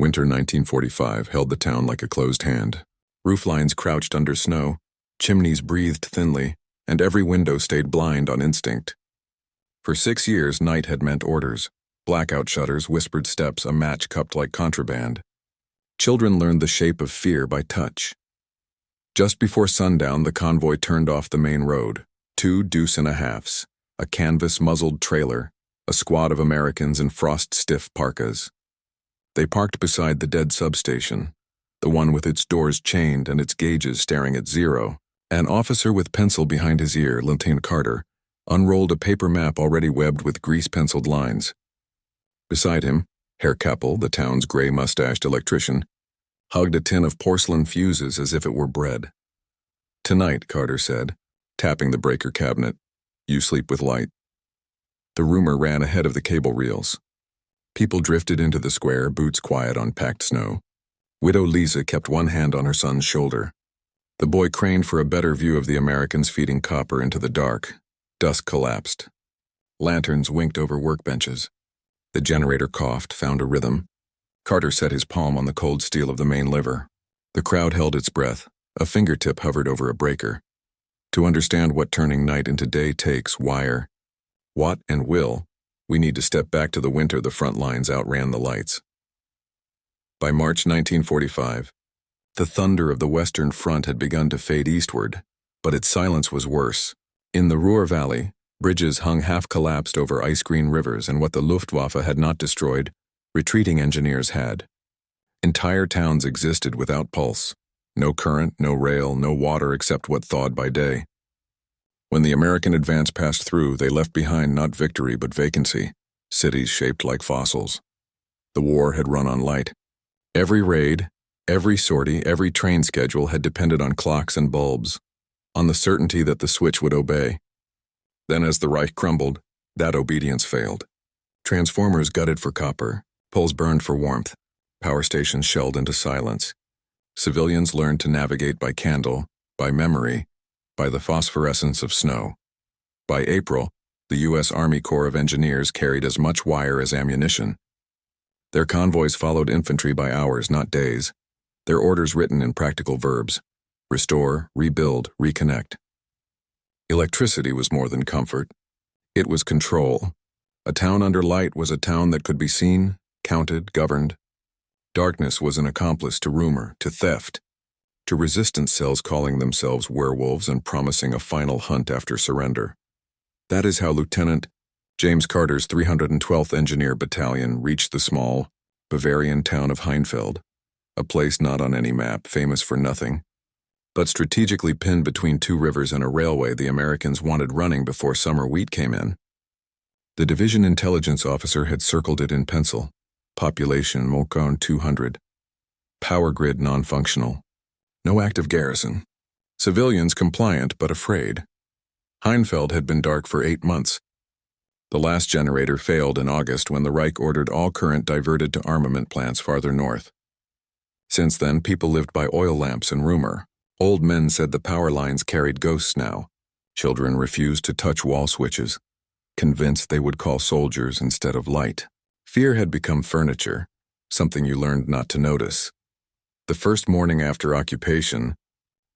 Winter 1945 held the town like a closed hand. Roof lines crouched under snow, chimneys breathed thinly, and every window stayed blind on instinct. For 6 years, night had meant orders. Blackout shutters, whispered steps, a match cupped like contraband. Children learned the shape of fear by touch. Just before sundown, the convoy turned off the main road. 2 deuce-and-a-halfs, a canvas-muzzled trailer, a squad of Americans in frost-stiff parkas. They parked beside the dead substation, the one with its doors chained and its gauges staring at zero. An officer with pencil behind his ear, Lieutenant Carter, unrolled a paper map already webbed with grease-penciled lines. Beside him, Herr Kappel, the town's gray-mustached electrician, hugged a tin of porcelain fuses as if it were bread. "Tonight," Carter said, tapping the breaker cabinet, "you sleep with light." The rumor ran ahead of the cable reels. People drifted into the square, boots quiet on packed snow. Widow Lisa kept one hand on her son's shoulder. The boy craned for a better view of the Americans feeding copper into the dark. Dusk collapsed. Lanterns winked over workbenches. The generator coughed, found a rhythm. Carter set his palm on the cold steel of the main lever. The crowd held its breath. A fingertip hovered over a breaker. To understand what turning night into day takes, wire, what and will, we need to step back to the winter the front lines outran the lights. By March 1945, the thunder of the Western Front had begun to fade eastward, but its silence was worse. In the Ruhr Valley, bridges hung half-collapsed over ice-green rivers, and what the Luftwaffe had not destroyed, retreating engineers had. Entire towns existed without pulse. No current, no rail, no water except what thawed by day. When the American advance passed through, they left behind not victory but vacancy, cities shaped like fossils. The war had run on light. Every raid, every sortie, every train schedule had depended on clocks and bulbs, on the certainty that the switch would obey. Then as the Reich crumbled, that obedience failed. Transformers gutted for copper, poles burned for warmth, power stations shelled into silence. Civilians learned to navigate by candle, by memory, by the phosphorescence of snow. By April, the U.S. Army Corps of Engineers carried as much wire as ammunition. Their convoys followed infantry by hours, not days, their orders written in practical verbs: restore, rebuild, reconnect. Electricity was more than comfort. It was control. A town under light was a town that could be seen, counted, governed. Darkness was an accomplice to rumor, to theft, to resistance cells calling themselves werewolves and promising a final hunt after surrender. That is how Lieutenant James Carter's 312th Engineer Battalion reached the small, Bavarian town of Heinfeld, a place not on any map, famous for nothing, but strategically pinned between 2 rivers and a railway the Americans wanted running before summer wheat came in. The division intelligence officer had circled it in pencil. Population Mokon 200. Power grid non-functional. No active garrison. Civilians compliant but afraid. Heinfeld had been dark for 8 months. The last generator failed in August when the Reich ordered all current diverted to armament plants farther north. Since then, people lived by oil lamps and rumor. Old men said the power lines carried ghosts now. Children refused to touch wall switches, convinced they would call soldiers instead of light. Fear had become furniture, something you learned not to notice. The first morning after occupation,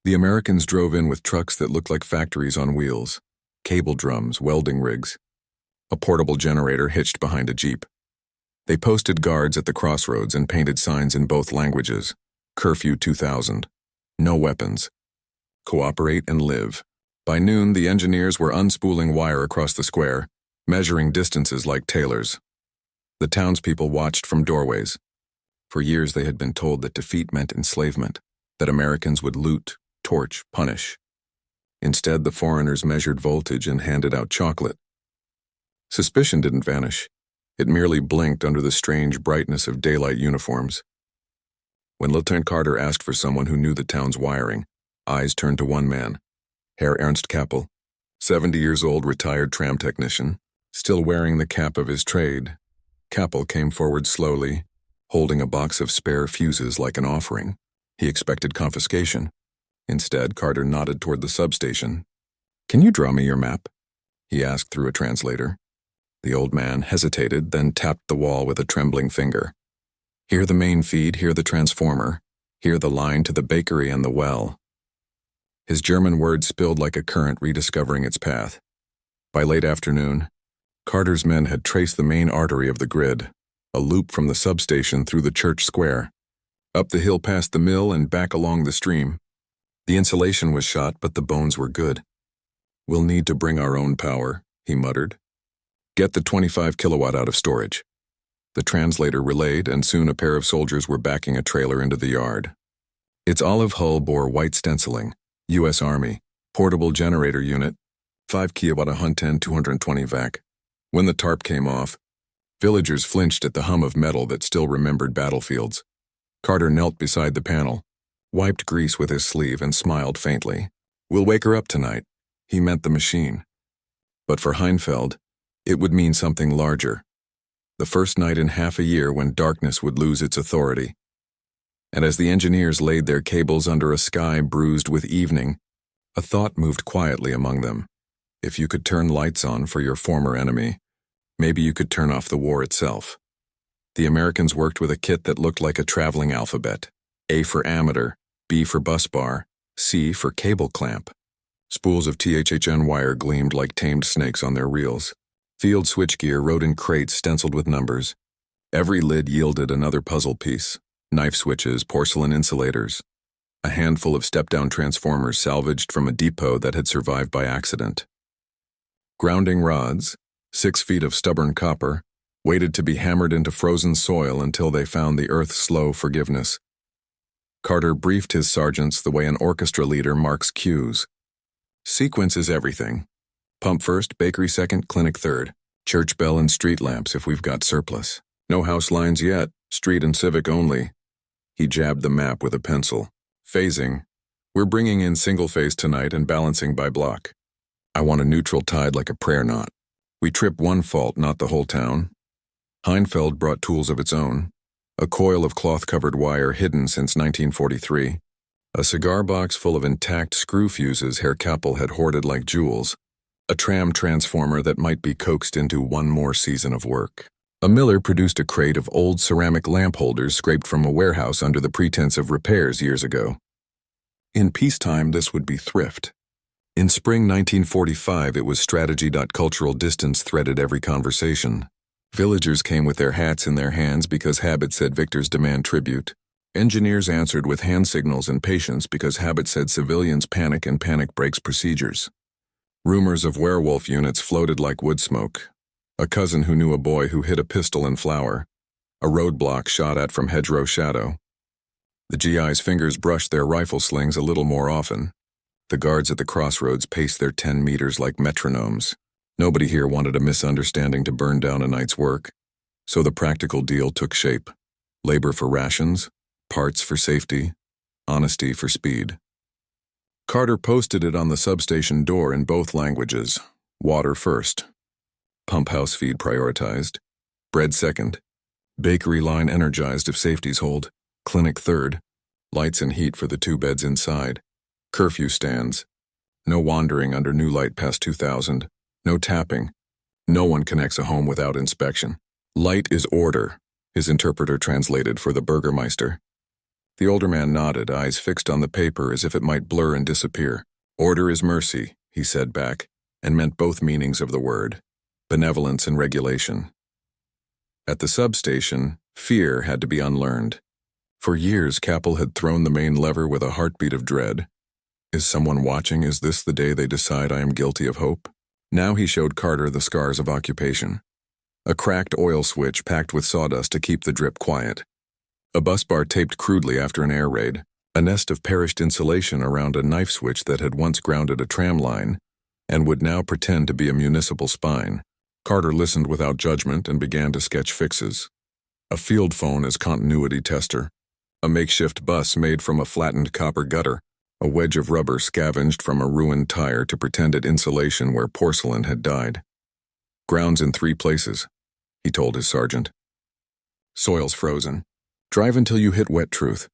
the Americans drove in with trucks that looked like factories on wheels, cable drums, welding rigs, a portable generator hitched behind a Jeep. They posted guards at the crossroads and painted signs in both languages. Curfew 2000. No weapons. Cooperate and live. By noon, the engineers were unspooling wire across the square, measuring distances like tailors. The townspeople watched from doorways. For years they had been told that defeat meant enslavement, that Americans would loot, torch, punish. Instead, the foreigners measured voltage and handed out chocolate. Suspicion didn't vanish. It merely blinked under the strange brightness of daylight uniforms. When Lieutenant Carter asked for someone who knew the town's wiring, eyes turned to one man, Herr Ernst Kappel, 70 years old, retired tram technician, still wearing the cap of his trade. Kappel came forward slowly, holding a box of spare fuses like an offering. He expected confiscation. Instead, Carter nodded toward the substation. "Can you draw me your map?" he asked through a translator. The old man hesitated, then tapped the wall with a trembling finger. Here the main feed, here the transformer, here the line to the bakery and the well. His German words spilled like a current, rediscovering its path. By late afternoon, Carter's men had traced the main artery of the grid, a loop from the substation through the church square, up the hill past the mill and back along the stream. The insulation was shot, but the bones were good. "We'll need to bring our own power," he muttered. "Get the 25 kilowatt out of storage." The translator relayed, and soon a pair of soldiers were backing a trailer into the yard. Its olive hull bore white stenciling, U.S. Army, portable generator unit, 5 kilowatt 110 220 vac. When the tarp came off, villagers flinched at the hum of metal that still remembered battlefields. Carter knelt beside the panel, wiped grease with his sleeve, and smiled faintly. "We'll wake her up tonight." He meant the machine. But for Heinfeld, it would mean something larger. The first night in half a year when darkness would lose its authority. And as the engineers laid their cables under a sky bruised with evening, a thought moved quietly among them. If you could turn lights on for your former enemy, maybe you could turn off the war itself. The Americans worked with a kit that looked like a traveling alphabet. A for ammeter, B for bus bar, C for cable clamp. Spools of THHN wire gleamed like tamed snakes on their reels. Field switchgear rode in crates stenciled with numbers. Every lid yielded another puzzle piece: knife switches, porcelain insulators. A handful of step-down transformers salvaged from a depot that had survived by accident. Grounding rods, 6 feet of stubborn copper, waited to be hammered into frozen soil until they found the earth's slow forgiveness. Carter briefed his sergeants the way an orchestra leader marks cues. Sequence is everything. Pump first, bakery second, clinic third. Church bell and street lamps if we've got surplus. No house lines yet, street and civic only. He jabbed the map with a pencil. Phasing. We're bringing in single phase tonight and balancing by block. I want a neutral tied like a prayer knot. We trip one fault, not the whole town. Heinfeld brought tools of its own. A coil of cloth-covered wire hidden since 1943. A cigar box full of intact screw fuses Herr Kappel had hoarded like jewels. A tram transformer that might be coaxed into one more season of work. A miller produced a crate of old ceramic lamp holders scraped from a warehouse under the pretense of repairs years ago. In peacetime, this would be thrift. In spring 1945, it was strategy. Cultural distance threaded every conversation. Villagers came with their hats in their hands because habit said victors demand tribute. Engineers answered with hand signals and patience because habit said civilians panic and panic breaks procedures. Rumors of werewolf units floated like wood smoke. A cousin who knew a boy who hid a pistol in flour. A roadblock shot at from hedgerow shadow. The GI's fingers brushed their rifle slings a little more often. The guards at the crossroads paced their 10 meters like metronomes. Nobody here wanted a misunderstanding to burn down a night's work, so the practical deal took shape. Labor for rations, parts for safety, honesty for speed. Carter posted it on the substation door in both languages. Water first. Pump house feed prioritized. Bread second. Bakery line energized if safeties hold. Clinic third. Lights and heat for the 2 beds inside. Curfew stands. No wandering under new light past 2000. No tapping. No one connects a home without inspection. Light is order, his interpreter translated for the Burgermeister. The older man nodded, eyes fixed on the paper as if it might blur and disappear. Order is mercy, he said back, and meant both meanings of the word. Benevolence and regulation. At the substation, fear had to be unlearned. For years, Kappel had thrown the main lever with a heartbeat of dread. Is someone watching? Is this the day they decide I am guilty of hope? Now he showed Carter the scars of occupation. A cracked oil switch packed with sawdust to keep the drip quiet. A bus bar taped crudely after an air raid. A nest of perished insulation around a knife switch that had once grounded a tram line and would now pretend to be a municipal spine. Carter listened without judgment and began to sketch fixes. A field phone as continuity tester. A makeshift bus made from a flattened copper gutter. A wedge of rubber scavenged from a ruined tire to pretended insulation where porcelain had died. Grounds in 3 places, he told his sergeant. Soil's frozen. Drive until you hit wet truth.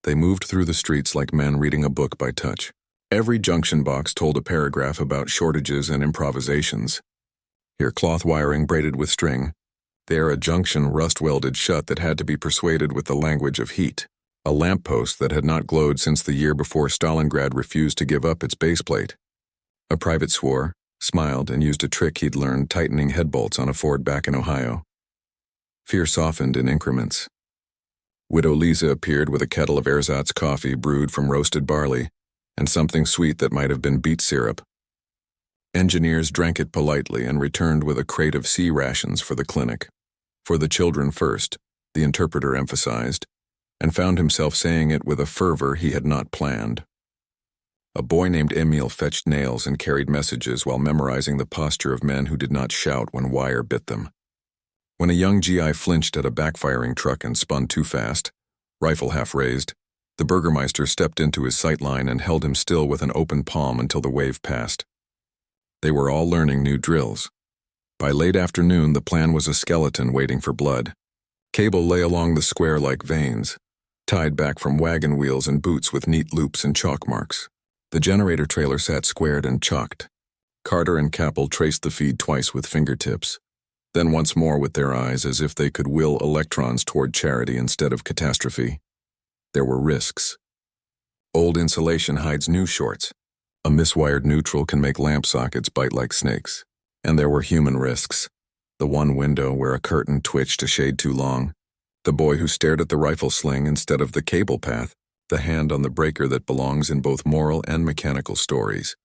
They moved through the streets like men reading a book by touch. Every junction box told a paragraph about shortages and improvisations. Here cloth wiring braided with string. There a junction rust-welded shut that had to be persuaded with the language of heat. A lamppost that had not glowed since the year before Stalingrad refused to give up its baseplate. A private swore, smiled, and used a trick he'd learned tightening head bolts on a Ford back in Ohio. Fear softened in increments. Widow Lisa appeared with a kettle of ersatz coffee brewed from roasted barley, and something sweet that might have been beet syrup. Engineers drank it politely and returned with a crate of sea rations for the clinic. For the children first, the interpreter emphasized, and found himself saying it with a fervor he had not planned. A boy named Emil fetched nails and carried messages while memorizing the posture of men who did not shout when wire bit them. When a young GI flinched at a backfiring truck and spun too fast, rifle half raised, the Burgermeister stepped into his sight line and held him still with an open palm until the wave passed. They were all learning new drills. By late afternoon, the plan was a skeleton waiting for blood. Cable lay along the square like veins, tied back from wagon wheels and boots with neat loops and chalk marks. The generator trailer sat squared and chalked. Carter and Capel traced the feed twice with fingertips, then once more with their eyes as if they could will electrons toward charity instead of catastrophe. There were risks. Old insulation hides new shorts. A miswired neutral can make lamp sockets bite like snakes. And there were human risks. The one window where a curtain twitched a shade too long, the boy who stared at the rifle sling instead of the cable path, the hand on the breaker that belongs in both moral and mechanical stories.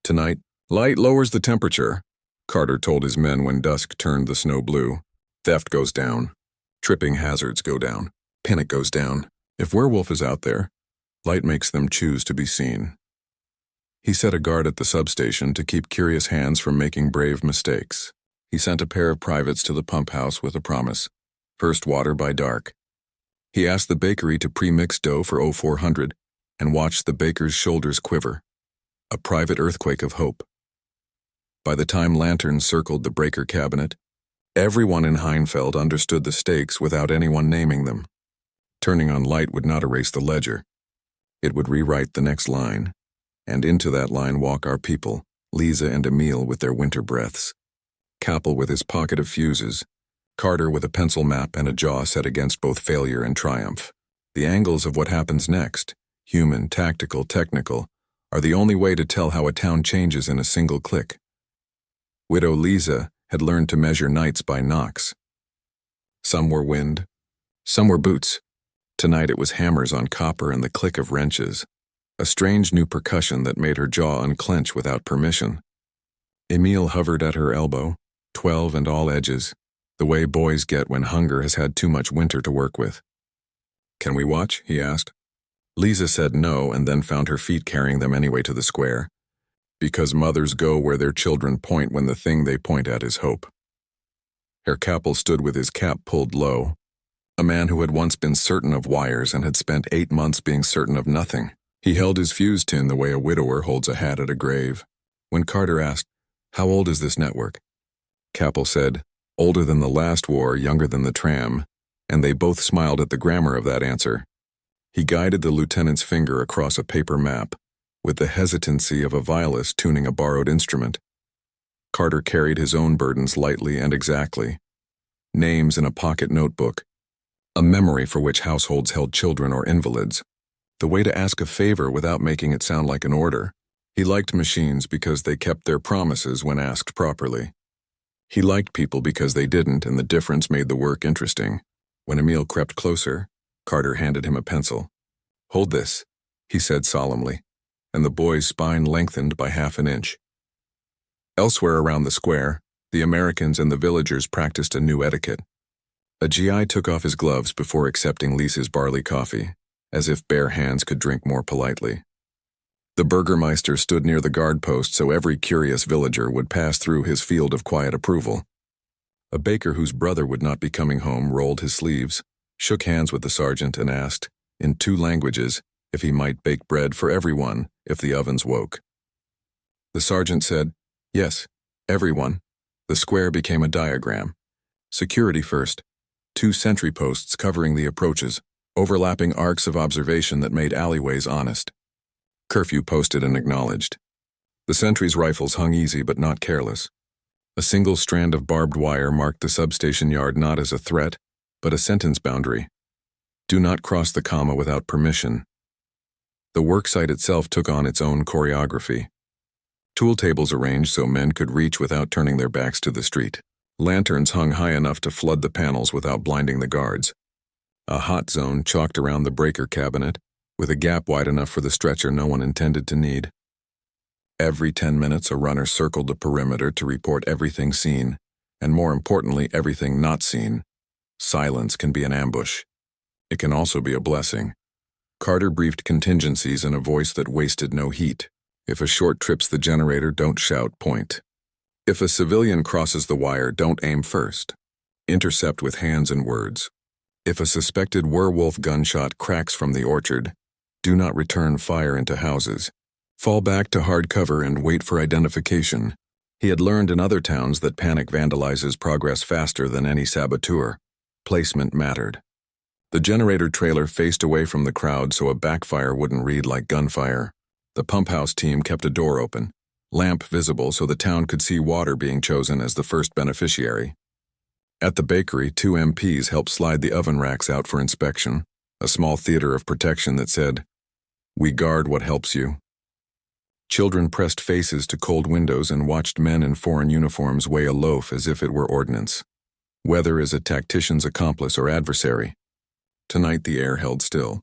Tonight, light lowers the temperature, Carter told his men when dusk turned the snow blue. Theft goes down. Tripping hazards go down. Panic goes down. If Werwolf is out there, light makes them choose to be seen. He set a guard at the substation to keep curious hands from making brave mistakes. He sent a pair of privates to the pump house with a promise. First water by dark. He asked the bakery to pre-mix dough for 0400 and watched the baker's shoulders quiver. A private earthquake of hope. By the time lanterns circled the breaker cabinet, everyone in Heinfeld understood the stakes without anyone naming them. Turning on light would not erase the ledger. It would rewrite the next line, and into that line walk our people, Lisa and Emil with their winter breaths, Capel with his pocket of fuses, Carter with a pencil map and a jaw set against both failure and triumph. The angles of what happens next, human, tactical, technical, are the only way to tell how a town changes in a single click. Widow Lisa had learned to measure nights by knocks. Some were wind, some were boots. Tonight it was hammers on copper and the click of wrenches, a strange new percussion that made her jaw unclench without permission. Emil hovered at her elbow, 12 and all edges, the way boys get when hunger has had too much winter to work with. "Can we watch?" he asked. Lisa said no and then found her feet carrying them anyway to the square, because mothers go where their children point when the thing they point at is hope. Herr Capel stood with his cap pulled low, a man who had once been certain of wires and had spent 8 months being certain of nothing. He held his fuse tin the way a widower holds a hat at a grave. When Carter asked, "How old is this network?" Capel said, "Older than the last war, younger than the tram," and they both smiled at the grammar of that answer. He guided the lieutenant's finger across a paper map, with the hesitancy of a violist tuning a borrowed instrument. Carter carried his own burdens lightly and exactly. Names in a pocket notebook, a memory for which households held children or invalids. The way to ask a favor without making it sound like an order. He liked machines because they kept their promises when asked properly. He liked people because they didn't, and the difference made the work interesting. When Emil crept closer, Carter handed him a pencil. "Hold this," he said solemnly, and the boy's spine lengthened by half an inch. Elsewhere around the square, the Americans and the villagers practiced a new etiquette. A GI took off his gloves before accepting Lisa's barley coffee, as if bare hands could drink more politely. The Burgermeister stood near the guard post so every curious villager would pass through his field of quiet approval. A baker whose brother would not be coming home rolled his sleeves, shook hands with the sergeant, and asked, in 2 languages, if he might bake bread for everyone if the ovens woke. The sergeant said, "Yes, everyone." The square became a diagram. Security first. 2 sentry posts covering the approaches, overlapping arcs of observation that made alleyways honest. Curfew posted and acknowledged. The sentries' rifles hung easy but not careless. A single strand of barbed wire marked the substation yard not as a threat, but a sentence boundary. Do not cross the comma without permission. The worksite itself took on its own choreography. Tool tables arranged so men could reach without turning their backs to the street. Lanterns hung high enough to flood the panels without blinding the guards. A hot zone chalked around the breaker cabinet, with a gap wide enough for the stretcher no one intended to need. Every 10 minutes a runner circled the perimeter to report everything seen, and more importantly, everything not seen. Silence can be an ambush. It can also be a blessing. Carter briefed contingencies in a voice that wasted no heat. If a short trips the generator, don't shout, point. If a civilian crosses the wire, don't aim first. Intercept with hands and words. If a suspected werewolf gunshot cracks from the orchard, do not return fire into houses. Fall back to hard cover and wait for identification. He had learned in other towns that panic vandalizes progress faster than any saboteur. Placement mattered. The generator trailer faced away from the crowd so a backfire wouldn't read like gunfire. The pump house team kept a door open, lamp visible so the town could see water being chosen as the first beneficiary. At the bakery, 2 MPs helped slide the oven racks out for inspection, a small theater of protection that said, "We guard what helps you." Children pressed faces to cold windows and watched men in foreign uniforms weigh a loaf as if it were ordnance. Weather is a tactician's accomplice or adversary. Tonight the air held still.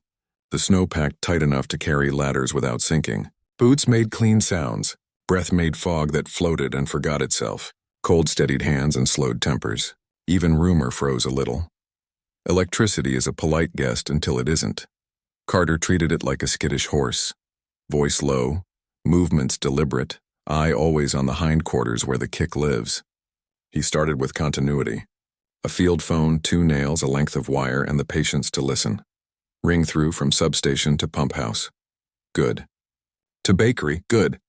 The snow packed tight enough to carry ladders without sinking. Boots made clean sounds. Breath made fog that floated and forgot itself. Cold steadied hands and slowed tempers. Even rumor froze a little. Electricity is a polite guest until it isn't. Carter treated it like a skittish horse. Voice low, movements deliberate, eye always on the hindquarters where the kick lives. He started with continuity. A field phone, 2 nails, a length of wire, and the patience to listen. Ring through from substation to pump house. Good. To bakery, good.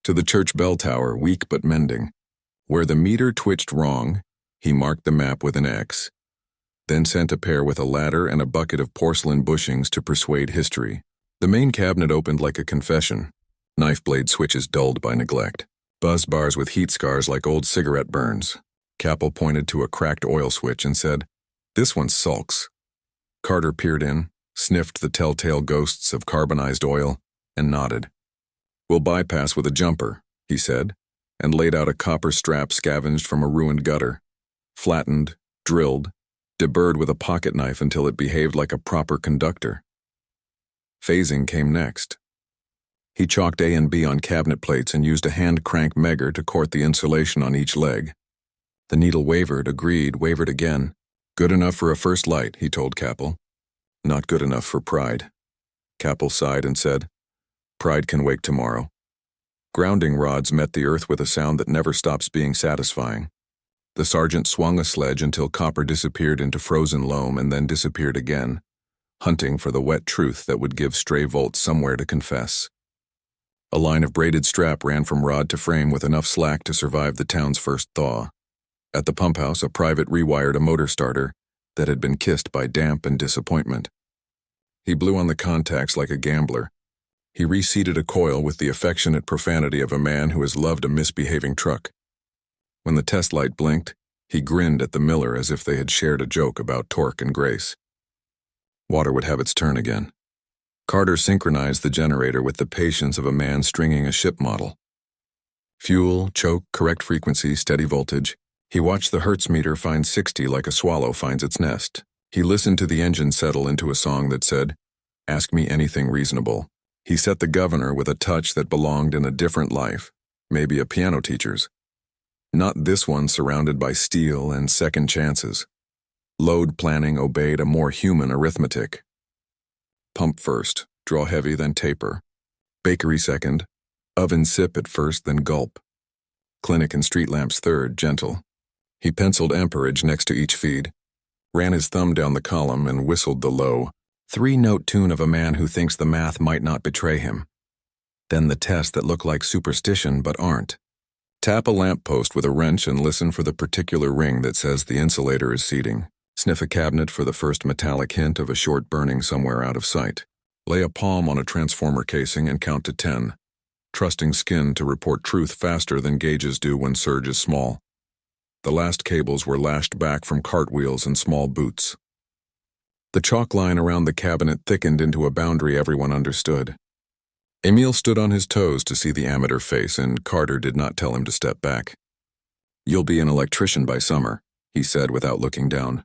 To the church bell tower, weak but mending. Where the meter twitched wrong, he marked the map with an X. Then sent a pair with a ladder and a bucket of porcelain bushings to persuade history. The main cabinet opened like a confession. Knife blade switches dulled by neglect. Buzz bars with heat scars like old cigarette burns. Capel pointed to a cracked oil switch and said, "This one sulks." Carter peered in, sniffed the telltale ghosts of carbonized oil, and nodded. "We'll bypass with a jumper," he said, and laid out a copper strap scavenged from a ruined gutter. Flattened, drilled, deburred with a pocket knife until it behaved like a proper conductor. Phasing came next. He chalked A and B on cabinet plates and used a hand crank megger to court the insulation on each leg. The needle wavered, agreed, wavered again. "Good enough for a first light," he told Capel. "Not good enough for pride." Capel sighed and said, "Pride can wake tomorrow." Grounding rods met the earth with a sound that never stops being satisfying. The sergeant swung a sledge until copper disappeared into frozen loam and then disappeared again, hunting for the wet truth that would give stray volts somewhere to confess. A line of braided strap ran from rod to frame with enough slack to survive the town's first thaw. At the pump house, a private rewired a motor starter that had been kissed by damp and disappointment. He blew on the contacts like a gambler. He reseated a coil with the affectionate profanity of a man who has loved a misbehaving truck. When the test light blinked, he grinned at the miller as if they had shared a joke about torque and grace. Water would have its turn again. Carter synchronized the generator with the patience of a man stringing a ship model. Fuel, choke, correct frequency, steady voltage. He watched the Hertz meter find 60 like a swallow finds its nest. He listened to the engine settle into a song that said, "Ask me anything reasonable." He set the governor with a touch that belonged in a different life, maybe a piano teacher's. Not this one surrounded by steel and second chances. Load planning obeyed a more human arithmetic. Pump first, draw heavy, then taper. Bakery second, oven sip at first, then gulp. Clinic and street lamps third, gentle. He penciled amperage next to each feed, ran his thumb down the column and whistled the low, 3-note tune of a man who thinks the math might not betray him. Then the tests that look like superstition but aren't. Tap a lamppost with a wrench and listen for the particular ring that says the insulator is seating. Sniff a cabinet for the first metallic hint of a short burning somewhere out of sight. Lay a palm on a transformer casing and count to 10, trusting skin to report truth faster than gauges do when surge is small. The last cables were lashed back from cartwheels and small boots. The chalk line around the cabinet thickened into a boundary everyone understood. Emil stood on his toes to see the amateur face, and Carter did not tell him to step back. "You'll be an electrician by summer," he said without looking down.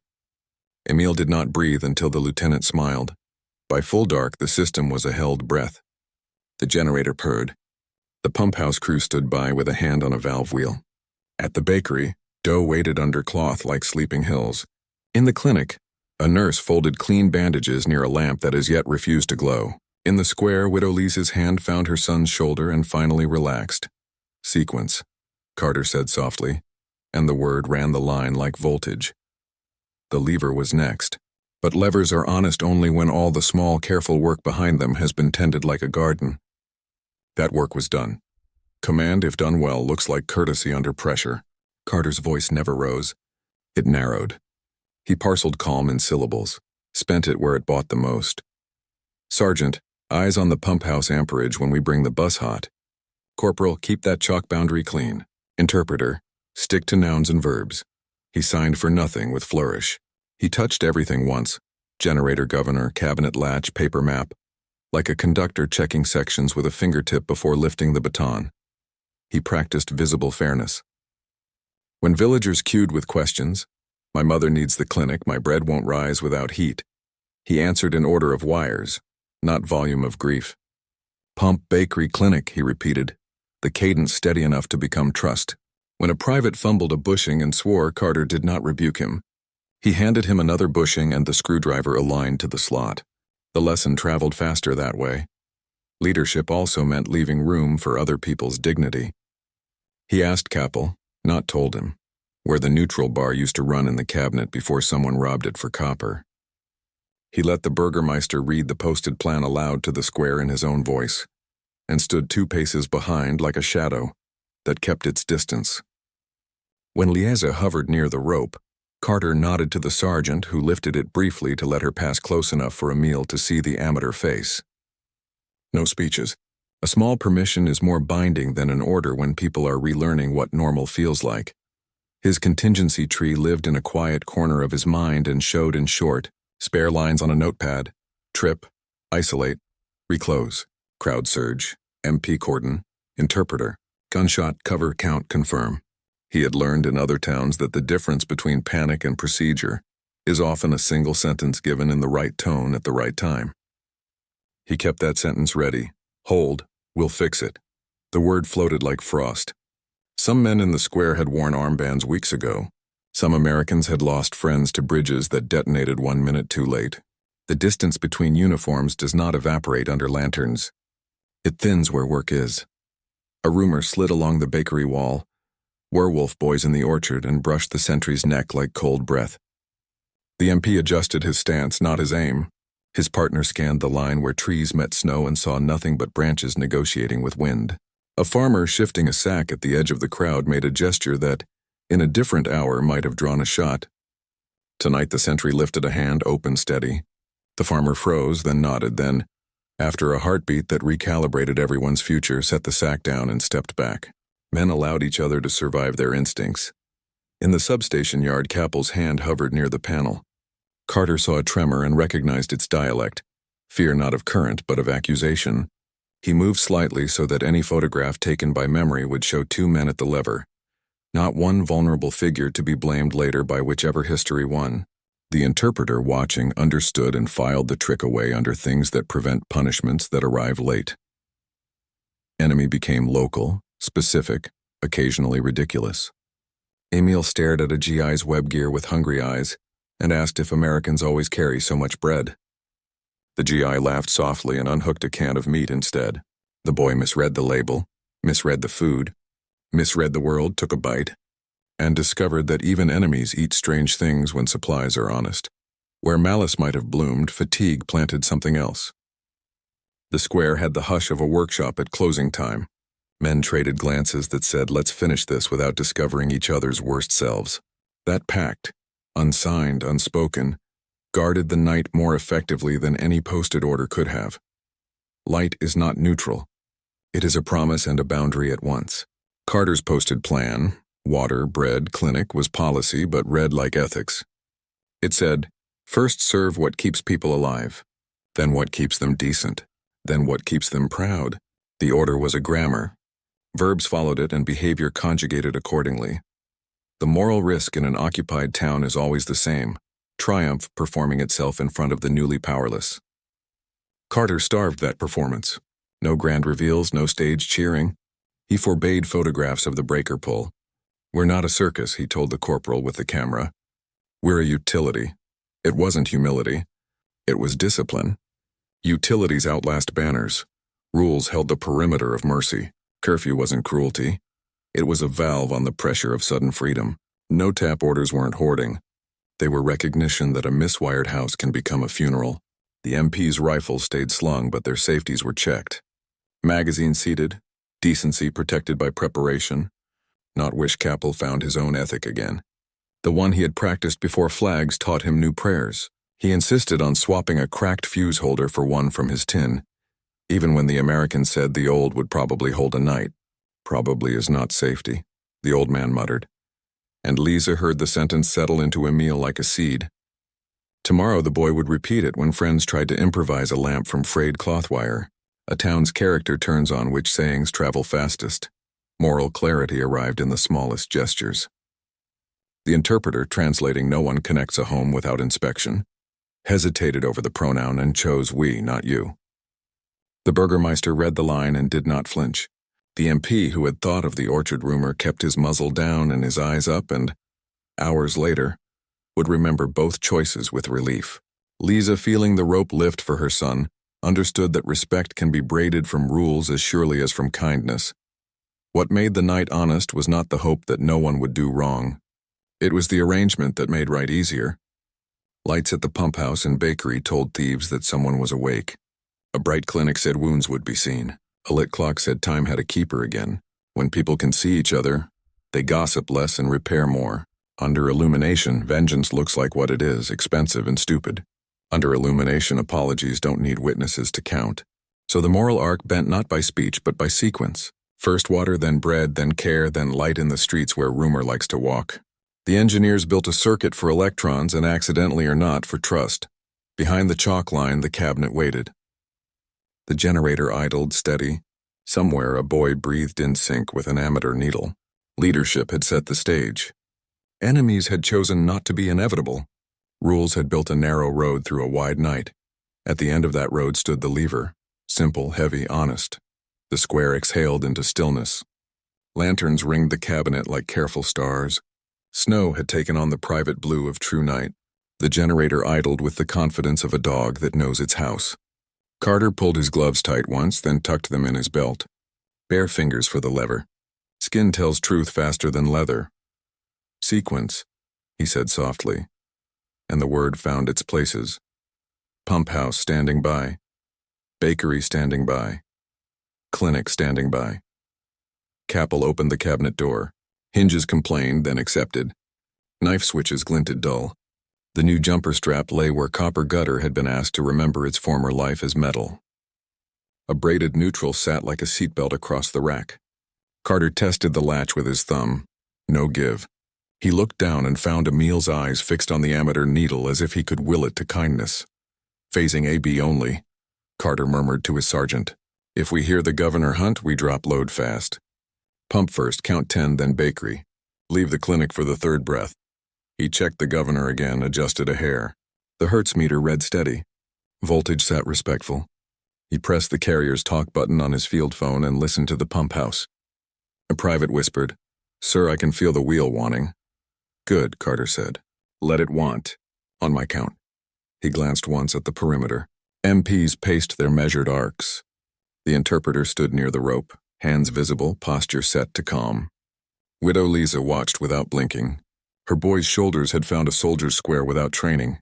Emil did not breathe until the lieutenant smiled. By full dark, the system was a held breath. The generator purred. The pump house crew stood by with a hand on a valve wheel. At the bakery, dough waited under cloth like sleeping hills. In the clinic, a nurse folded clean bandages near a lamp that as yet refused to glow. In the square, Widow Lisa's hand found her son's shoulder and finally relaxed. "Sequence," Carter said softly, and the word ran the line like voltage. The lever was next, but levers are honest only when all the small, careful work behind them has been tended like a garden. That work was done. Command, if done well, looks like courtesy under pressure. Carter's voice never rose. It narrowed. He parceled calm in syllables, spent it where it bought the most. "Sergeant, eyes on the pump house amperage when we bring the bus hot. Corporal, keep that chalk boundary clean. Interpreter, stick to nouns and verbs." He signed for nothing with flourish. He touched everything once: generator governor, cabinet latch, paper map, like a conductor checking sections with a fingertip before lifting the baton. He practiced visible fairness. When villagers queued with questions, "My mother needs the clinic, my bread won't rise without heat," he answered in order of wires, not volume of grief. "Pump, bakery, clinic," he repeated, the cadence steady enough to become trust. When a private fumbled a bushing and swore, Carter did not rebuke him. He handed him another bushing and the screwdriver aligned to the slot. The lesson traveled faster that way. Leadership also meant leaving room for other people's dignity. He asked Capel, not told him, where the neutral bar used to run in the cabinet before someone robbed it for copper. He let the burgermeister read the posted plan aloud to the square in his own voice, and stood 2 paces behind like a shadow that kept its distance. When Lieza hovered near the rope, Carter nodded to the sergeant, who lifted it briefly to let her pass close enough for Emil to see the amateur face. "No speeches. A small permission is more binding than an order when people are relearning what normal feels like." His contingency tree lived in a quiet corner of his mind and showed in short, spare lines on a notepad: trip, isolate, reclose, crowd surge, MP cordon, interpreter, gunshot, cover, count, confirm. He had learned in other towns that the difference between panic and procedure is often a single sentence given in the right tone at the right time. He kept that sentence ready. "Hold, we'll fix it." The word floated like frost. Some men in the square had worn armbands weeks ago. Some Americans had lost friends to bridges that detonated 1 minute too late. The distance between uniforms does not evaporate under lanterns. It thins where work is. A rumor slid along the bakery wall: werewolf boys in the orchard, and brushed the sentry's neck like cold breath. The MP adjusted his stance, not his aim. His partner scanned the line where trees met snow and saw nothing but branches negotiating with wind. A farmer shifting a sack at the edge of the crowd made a gesture that, in a different hour, might have drawn a shot. Tonight the sentry lifted a hand, open, steady. The farmer froze, then nodded, then, after a heartbeat that recalibrated everyone's future, set the sack down and stepped back. Men allowed each other to survive their instincts. In the substation yard, Capel's hand hovered near the panel. Carter saw a tremor and recognized its dialect, fear not of current but of accusation. He moved slightly so that any photograph taken by memory would show 2 men at the lever, not one vulnerable figure to be blamed later by whichever history won. The interpreter, watching, understood and filed the trick away under things that prevent punishments that arrive late. Enemy became local, specific, occasionally ridiculous. Emil stared at a GI's web gear with hungry eyes and asked if Americans always carry so much bread. The GI laughed softly and unhooked a can of meat instead. The boy misread the label, misread the food, misread the world, took a bite, and discovered that even enemies eat strange things when supplies are honest. Where malice might have bloomed, fatigue planted something else. The square had the hush of a workshop at closing time. Men traded glances that said, "Let's finish this," without discovering each other's worst selves. That pact, unsigned, unspoken, guarded the night more effectively than any posted order could have. Light is not neutral. It is a promise and a boundary at once. Carter's posted plan, Water, bread, clinic was policy, but read like ethics. It said, first serve what keeps people alive, then what keeps them decent, then what keeps them proud. The order was a grammar. Verbs followed it and behavior conjugated accordingly. The moral risk in an occupied town is always the same, triumph performing itself in front of the newly powerless. Carter starved that performance. No grand reveals, no stage cheering. He forbade photographs of the breaker pull. We're not a circus, he told the corporal with the camera. We're a utility. It wasn't humility. It was discipline. Utilities outlast banners. Rules held the perimeter of mercy. Curfew wasn't cruelty. It was a valve on the pressure of sudden freedom. No tap orders weren't hoarding. They were recognition that a miswired house can become a funeral. The MP's rifles stayed slung, but their safeties were checked. Magazine seated, decency protected by preparation. Not wish Capel found his own ethic again. The one he had practiced before flags taught him new prayers. He insisted on swapping a cracked fuse holder for one from his tin, even when the American said the old would probably hold a night. Probably is not safety, the old man muttered. And Lisa heard the sentence settle into Emil like a seed. Tomorrow the boy would repeat it when friends tried to improvise a lamp from frayed cloth wire. A town's character turns on which sayings travel fastest. Moral clarity arrived in the smallest gestures. The interpreter, translating "no one connects a home without inspection," hesitated over the pronoun and chose "we," not "you." The Burgermeister read the line and did not flinch. The MP who had thought of the orchard rumor kept his muzzle down and his eyes up and, hours later, would remember both choices with relief. Lisa, feeling the rope lift for her son, understood that respect can be braided from rules as surely as from kindness. What made the night honest was not the hope that no one would do wrong. It was the arrangement that made right easier. Lights at the pump house and bakery told thieves that someone was awake. A bright clinic said wounds would be seen. A lit clock said time had a keeper again. When people can see each other, they gossip less and repair more. Under illumination, vengeance looks like what it is, expensive and stupid. Under illumination, apologies don't need witnesses to count. So the moral arc bent not by speech but by sequence. First water, then bread, then care, then light in the streets where rumor likes to walk. The engineers built a circuit for electrons and, accidentally or not, for trust. Behind the chalk line, the cabinet waited. The generator idled steady. Somewhere a boy breathed in sync with an amateur needle. Leadership had set the stage. Enemies had chosen not to be inevitable. Rules had built a narrow road through a wide night. At the end of that road stood the lever. Simple, heavy, honest. The square exhaled into stillness. Lanterns ringed the cabinet like careful stars. Snow had taken on the private blue of true night. The generator idled with the confidence of a dog that knows its house. Carter pulled his gloves tight once, then tucked them in his belt. Bare fingers for the lever. Skin tells truth faster than leather. Sequence, he said softly, and the word found its places. Pump house standing by. Bakery standing by. Clinic standing by. Capel opened the cabinet door. Hinges complained, then accepted. Knife switches glinted dull. The new jumper strap lay where copper gutter had been asked to remember its former life as metal. A braided neutral sat like a seatbelt across the rack. Carter tested the latch with his thumb. No give. He looked down and found Emil's eyes fixed on the amateur needle as if he could will it to kindness. Phasing AB only, Carter murmured to his sergeant. If we hear the governor hunt, we drop load fast. Pump first, count 10, then bakery. Leave the clinic for the third breath. He checked the governor again, adjusted a hair. The Hertz meter read steady. Voltage sat respectful. He pressed the carrier's talk button on his field phone and listened to the pump house. A private whispered, "Sir, I can feel the wheel wanting." "Good," Carter said. "Let it want. On my count." He glanced once at the perimeter. MPs paced their measured arcs. The interpreter stood near the rope, hands visible, posture set to calm. Widow Lisa watched without blinking. Her boy's shoulders had found a soldier's square without training.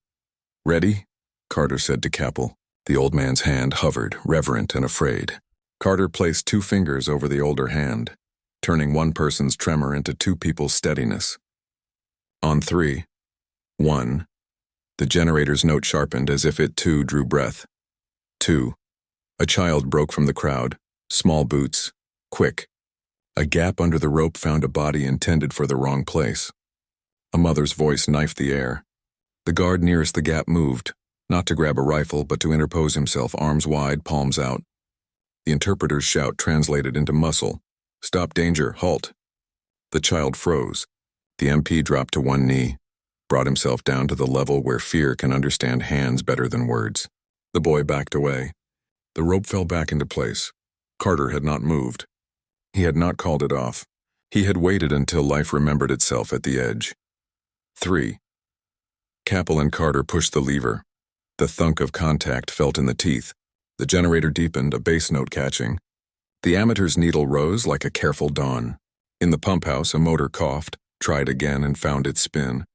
"Ready?" Carter said to Capel. The old man's hand hovered, reverent and afraid. Carter placed 2 fingers over the older hand, turning one person's tremor into 2 people's steadiness. On 3. 1. The generator's note sharpened as if it too drew breath. 2. A child broke from the crowd. Small boots. Quick. A gap under the rope found a body intended for the wrong place. A mother's voice knifed the air. The guard nearest the gap moved, not to grab a rifle, but to interpose himself, arms wide, palms out. The interpreter's shout translated into muscle. "Stop danger, halt." The child froze. The MP dropped to one knee, brought himself down to the level where fear can understand hands better than words. The boy backed away. The rope fell back into place. Carter had not moved. He had not called it off. He had waited until life remembered itself at the edge. 3. Capel and Carter pushed the lever. The thunk of contact felt in the teeth. The generator deepened, a bass note catching. The amateur's needle rose like a careful dawn. In the pump house, a motor coughed, tried again, and found its spin.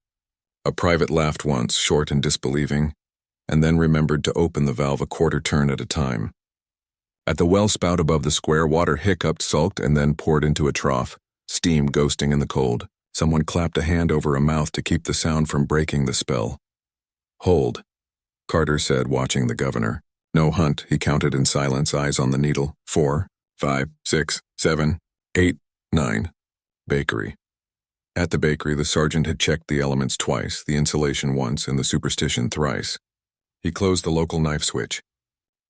A private laughed once, short and disbelieving, and then remembered to open the valve a quarter turn at a time. At the well spout above the square, water hiccuped, sulked, and then poured into a trough, steam ghosting in the cold. Someone clapped a hand over a mouth to keep the sound from breaking the spell. "Hold," Carter said, watching the governor. "No hunt," he counted in silence, eyes on the needle. 4, 5, 6, 7, 8, 9. Bakery. At the bakery, the sergeant had checked the elements twice, the insulation once, and the superstition thrice. He closed the local knife switch.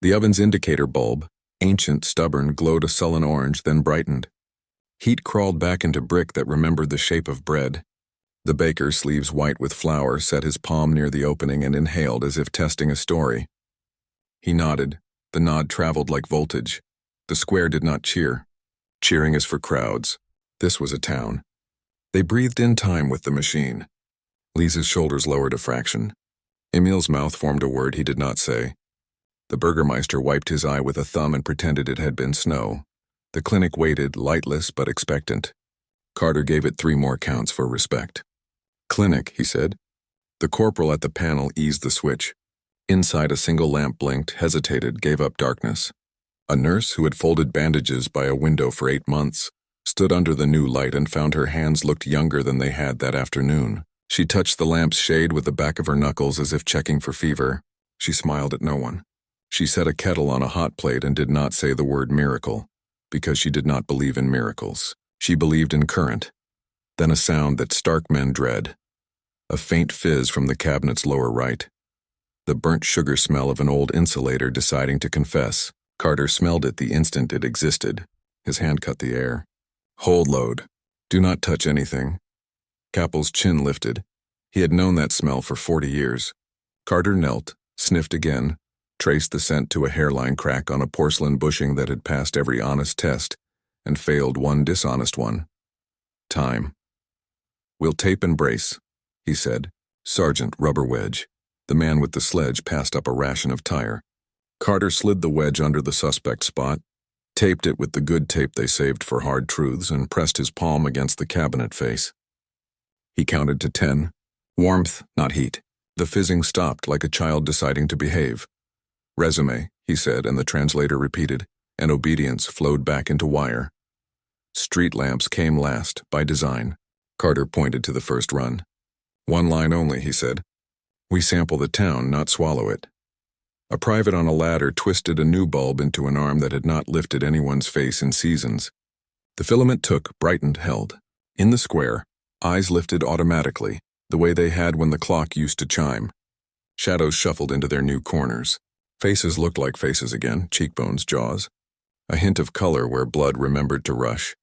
The oven's indicator bulb, ancient, stubborn, glowed a sullen orange, then brightened. Heat crawled back into brick that remembered the shape of bread. The baker, sleeves white with flour, set his palm near the opening and inhaled as if testing a story. He nodded. The nod traveled like voltage. The square did not cheer. Cheering is for crowds. This was a town. They breathed in time with the machine. Lisa's shoulders lowered a fraction. Emil's mouth formed a word he did not say. The Burgermeister wiped his eye with a thumb and pretended it had been snow. The clinic waited, lightless but expectant. Carter gave it 3 more counts for respect. "Clinic," he said. The corporal at the panel eased the switch. Inside, a single lamp blinked, hesitated, gave up darkness. A nurse who had folded bandages by a window for 8 months stood under the new light and found her hands looked younger than they had that afternoon. She touched the lamp's shade with the back of her knuckles as if checking for fever. She smiled at no one. She set a kettle on a hot plate and did not say the word miracle, because she did not believe in miracles. She believed in current. Then a sound that stark men dread. A faint fizz from the cabinet's lower right. The burnt sugar smell of an old insulator deciding to confess. Carter smelled it the instant it existed. His hand cut the air. "Hold load. Do not touch anything." Capel's chin lifted. He had known that smell for 40 years. Carter knelt, sniffed again, traced the scent to a hairline crack on a porcelain bushing that had passed every honest test and failed one dishonest one. Time. "We'll tape and brace," he said. Sergeant, rubber wedge. The man with the sledge passed up a ration of tire. Carter slid the wedge under the suspect spot, taped it with the good tape they saved for hard truths, and pressed his palm against the cabinet face. He counted to 10. Warmth, not heat. The fizzing stopped like a child deciding to behave. "Resume," he said, and the translator repeated, and obedience flowed back into wire. Street lamps came last, by design. Carter pointed to the first run. "1 line only," he said. "We sample the town, not swallow it." A private on a ladder twisted a new bulb into an arm that had not lifted anyone's face in seasons. The filament took, brightened, held. In the square, eyes lifted automatically, the way they had when the clock used to chime. Shadows shuffled into their new corners. Faces looked like faces again, cheekbones, jaws. A hint of color where blood remembered to rush.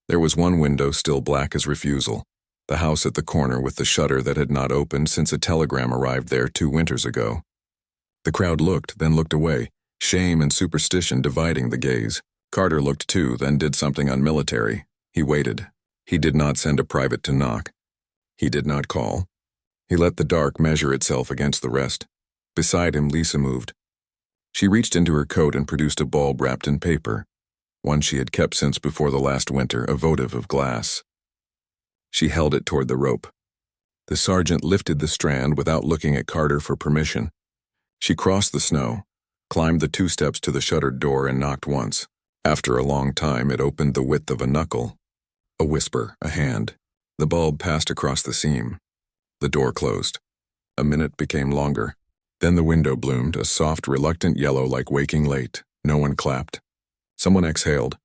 There was one window still black as refusal, the house at the corner with the shutter that had not opened since a telegram arrived there 2 winters ago. The crowd looked, then looked away, shame and superstition dividing the gaze. Carter looked too, then did something unmilitary. He waited. He did not send a private to knock. He did not call. He let the dark measure itself against the rest. Beside him, Lisa moved. She reached into her coat and produced a bulb wrapped in paper, one she had kept since before the last winter, a votive of glass. She held it toward the rope. The sergeant lifted the strand without looking at Carter for permission. She crossed the snow, climbed the 2 steps to the shuttered door and knocked once. After a long time, it opened the width of a knuckle. A whisper, a hand. The bulb passed across the seam. The door closed. A minute became longer. Then the window bloomed, a soft, reluctant yellow like waking late. No one clapped. Someone exhaled.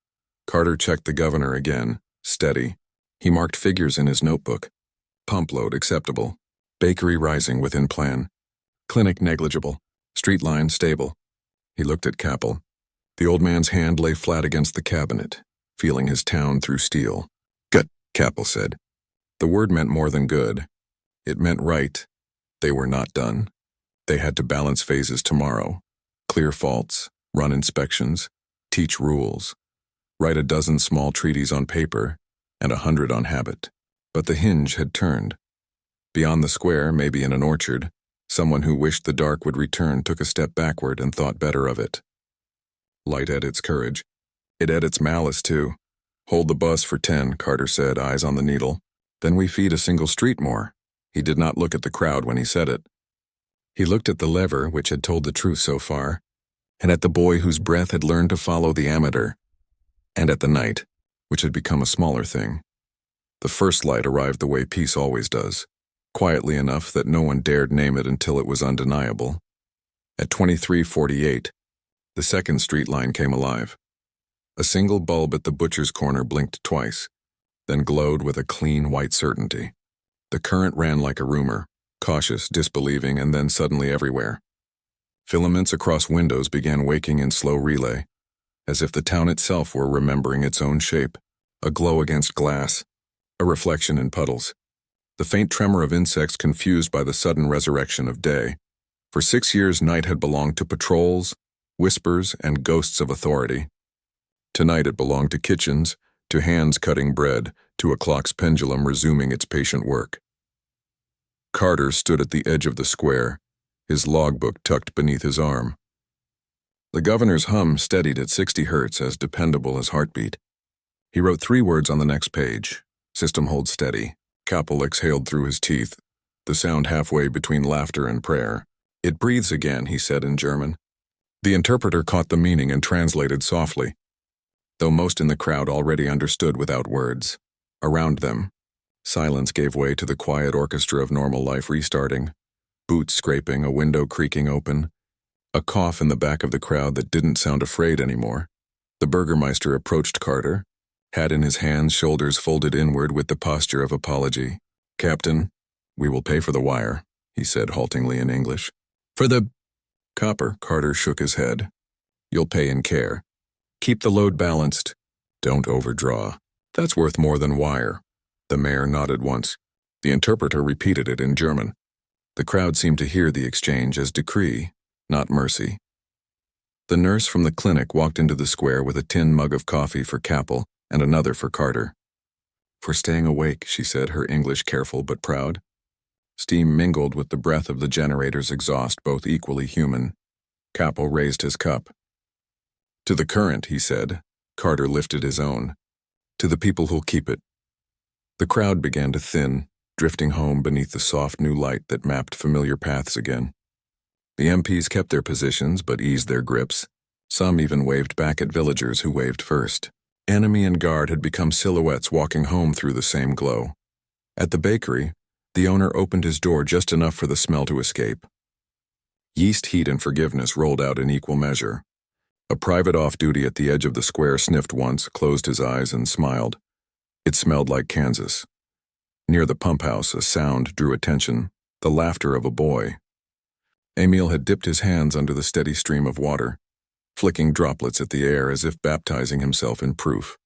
Carter checked the governor again. Steady. He marked figures in his notebook. Pump load acceptable. Bakery rising within plan. Clinic negligible. Street line stable. He looked at Capel. The old man's hand lay flat against the cabinet, feeling his town through steel. Good, Capel said. The word meant more than good. It meant right. They were not done. They had to balance phases tomorrow. Clear faults, run inspections, teach rules, write a dozen small treaties on paper, and 100 on habit. But the hinge had turned. Beyond the square, maybe in an orchard, someone who wished the dark would return took a step backward and thought better of it. Light edits courage. It edits malice, too. Hold the bus for 10, Carter said, eyes on the needle. Then we feed a single street more. He did not look at the crowd when he said it. He looked at the lever, which had told the truth so far, and at the boy whose breath had learned to follow the ammeter, and at the night, which had become a smaller thing. The first light arrived the way peace always does, quietly enough that no one dared name it until it was undeniable. At 23:48, the second street line came alive. A single bulb at the butcher's corner blinked twice, then glowed with a clean white certainty. The current ran like a rumor, cautious, disbelieving, and then suddenly everywhere. Filaments across windows began waking in slow relay, as if the town itself were remembering its own shape, a glow against glass, a reflection in puddles. The faint tremor of insects confused by the sudden resurrection of day. For 6 years, night had belonged to patrols, whispers, and ghosts of authority. Tonight it belonged to kitchens, to hands cutting bread, to a clock's pendulum resuming its patient work. Carter stood at the edge of the square, his logbook tucked beneath his arm. The governor's hum steadied at 60 hertz, as dependable as heartbeat. He wrote 3 words on the next page. System hold steady. Capel exhaled through his teeth, the sound halfway between laughter and prayer. It breathes again, he said in German. The interpreter caught the meaning and translated softly, though most in the crowd already understood without words. Around them, silence gave way to the quiet orchestra of normal life restarting. Boots scraping, a window creaking open, a cough in the back of the crowd that didn't sound afraid anymore. The Burgermeister approached Carter, hat in his hands, shoulders folded inward with the posture of apology. Captain, we will pay for the wire, he said haltingly in English. For the copper, Carter shook his head. You'll pay in care. Keep the load balanced. Don't overdraw. That's worth more than wire. The mayor nodded once. The interpreter repeated it in German. The crowd seemed to hear the exchange as decree, not mercy. The nurse from the clinic walked into the square with a tin mug of coffee for Capel and another for Carter. For staying awake, she said, her English careful but proud. Steam mingled with the breath of the generator's exhaust, both equally human. Capel raised his cup. To the current, he said. Carter lifted his own. To the people who'll keep it. The crowd began to thin, drifting home beneath the soft new light that mapped familiar paths again. The MPs kept their positions but eased their grips. Some even waved back at villagers who waved first. Enemy and guard had become silhouettes walking home through the same glow. At the bakery, the owner opened his door just enough for the smell to escape. Yeast, heat, and forgiveness rolled out in equal measure. A private off-duty at the edge of the square sniffed once, closed his eyes, and smiled. It smelled like Kansas. Near the pump house, a sound drew attention, the laughter of a boy. Emil had dipped his hands under the steady stream of water, flicking droplets at the air as if baptizing himself in proof.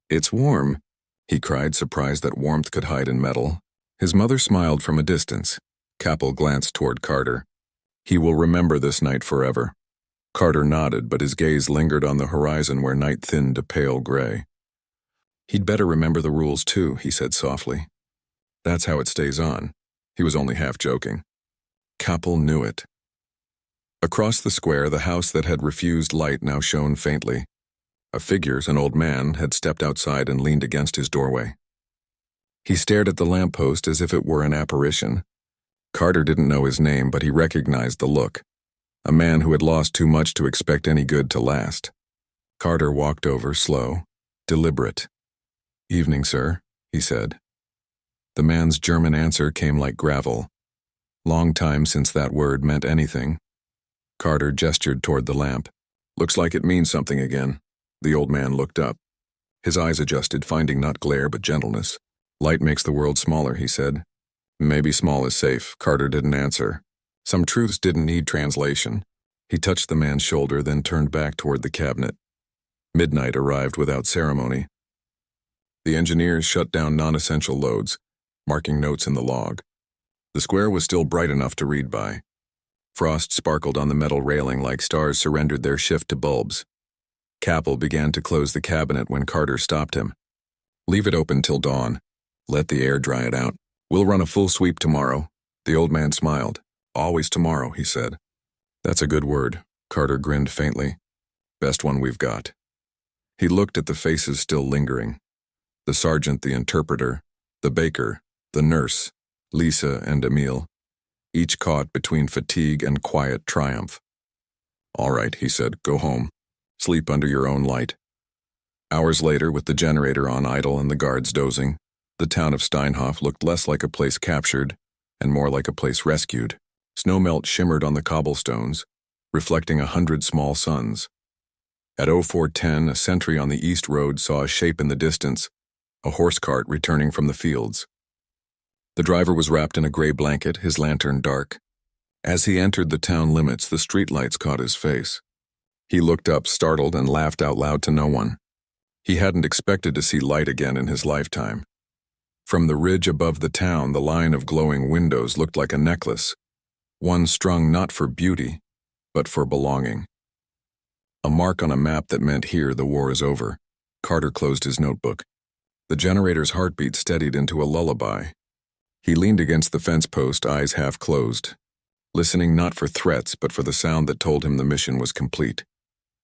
It's warm, he cried, surprised that warmth could hide in metal. His mother smiled from a distance. Capel glanced toward Carter. He will remember this night forever. Carter nodded, but his gaze lingered on the horizon where night thinned to pale gray. He'd better remember the rules too, he said softly. That's how it stays on. He was only half joking. Capel knew it. Across the square, the house that had refused light now shone faintly. A figure, an old man, had stepped outside and leaned against his doorway. He stared at the lamppost as if it were an apparition. Carter didn't know his name, but he recognized the look. A man who had lost too much to expect any good to last. Carter walked over, slow, deliberate. Evening, sir, he said. The man's German answer came like gravel. Long time since that word meant anything. Carter gestured toward the lamp. Looks like it means something again. The old man looked up. His eyes adjusted, finding not glare but gentleness. Light makes the world smaller, he said. Maybe small is safe. Carter didn't answer. Some truths didn't need translation. He touched the man's shoulder, then turned back toward the cabinet. Midnight arrived without ceremony. The engineers shut down non-essential loads, marking notes in the log. The square was still bright enough to read by. Frost sparkled on the metal railing like stars surrendered their shift to bulbs. Capel began to close the cabinet when Carter stopped him. Leave it open till dawn. Let the air dry it out. We'll run a full sweep tomorrow. The old man smiled. Always tomorrow, he said. That's a good word. Carter grinned faintly. Best one we've got. He looked at the faces still lingering. The sergeant, the interpreter, the baker, the nurse, Lisa and Emile, each caught between fatigue and quiet triumph. All right, he said, go home. Sleep under your own light. Hours later, with the generator on idle and the guards dozing, the town of Steinhof looked less like a place captured and more like a place rescued. Snowmelt shimmered on the cobblestones, reflecting 100 small suns. At 04:10, a sentry on the east road saw a shape in the distance, a horse cart returning from the fields. The driver was wrapped in a gray blanket, his lantern dark. As he entered the town limits, the streetlights caught his face. He looked up, startled, and laughed out loud to no one. He hadn't expected to see light again in his lifetime. From the ridge above the town, the line of glowing windows looked like a necklace, one strung not for beauty, but for belonging. A mark on a map that meant here the war is over. Carter closed his notebook. The generator's heartbeat steadied into a lullaby. He leaned against the fence post, eyes half closed, listening not for threats but for the sound that told him the mission was complete.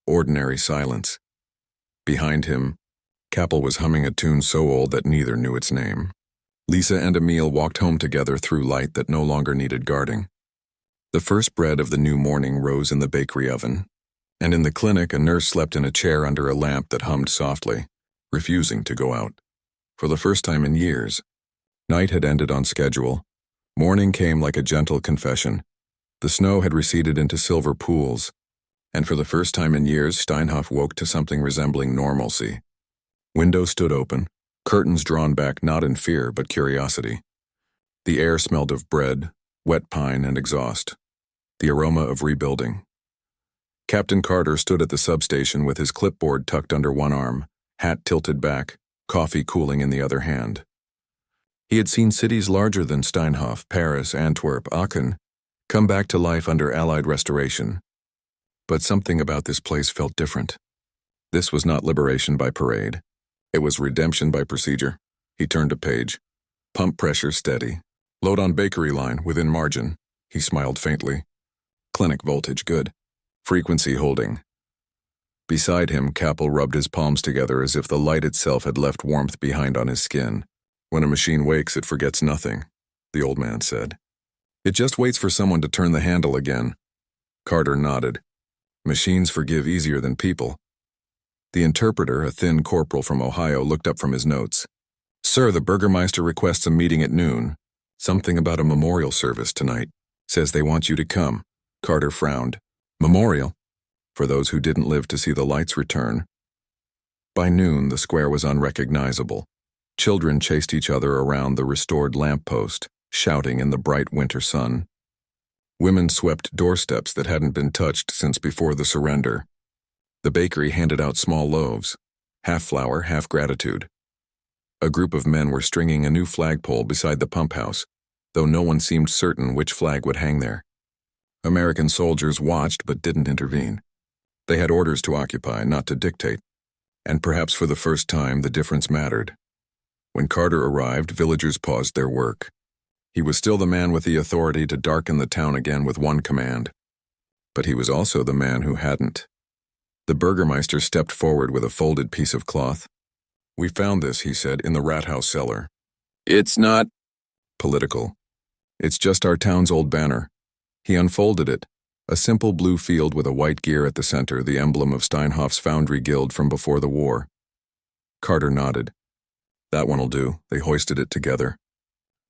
Ordinary silence. Behind him, Capel was humming a tune so old that neither knew its name. Lisa and Emile walked home together through light that no longer needed guarding. The first bread of the new morning rose in the bakery oven, and in the clinic a nurse slept in a chair under a lamp that hummed softly, refusing to go out. For the first time in years, night had ended on schedule. Morning came like a gentle confession. The snow had receded into silver pools, and for the first time in years, Steinhof woke to something resembling normalcy. Windows stood open, curtains drawn back not in fear but curiosity. The air smelled of bread, wet pine, and exhaust, the aroma of rebuilding. Captain Carter stood at the substation with his clipboard tucked under one arm, hat tilted back, coffee cooling in the other hand. He had seen cities larger than Steinhof, Paris, Antwerp, Aachen, come back to life under Allied restoration. But something about this place felt different. This was not liberation by parade. It was redemption by procedure. He turned a page. Pump pressure steady. Load on bakery line, within margin. He smiled faintly. Clinic voltage good. Frequency holding. Beside him, Capel rubbed his palms together as if the light itself had left warmth behind on his skin. When a machine wakes, it forgets nothing, the old man said. It just waits for someone to turn the handle again. Carter nodded. Machines forgive easier than people. The interpreter, a thin corporal from Ohio, looked up from his notes. Sir, the Burgermeister requests a meeting at noon. Something about a memorial service tonight. Says they want you to come. Carter frowned. Memorial? For those who didn't live to see the lights return. By noon, the square was unrecognizable. Children chased each other around the restored lamppost, shouting in the bright winter sun. Women swept doorsteps that hadn't been touched since before the surrender. The bakery handed out small loaves, half flour, half gratitude. A group of men were stringing a new flagpole beside the pump house, though no one seemed certain which flag would hang there. American soldiers watched but didn't intervene. They had orders to occupy, not to dictate, and perhaps for the first time the difference mattered. When Carter arrived, villagers paused their work. He was still the man with the authority to darken the town again with one command. But he was also the man who hadn't. The Burgermeister stepped forward with a folded piece of cloth. We found this, he said, in the rat house cellar. It's not political. It's just our town's old banner. He unfolded it, a simple blue field with a white gear at the center, the emblem of Steinhof's Foundry Guild from before the war. Carter nodded. That one'll do. They hoisted it together.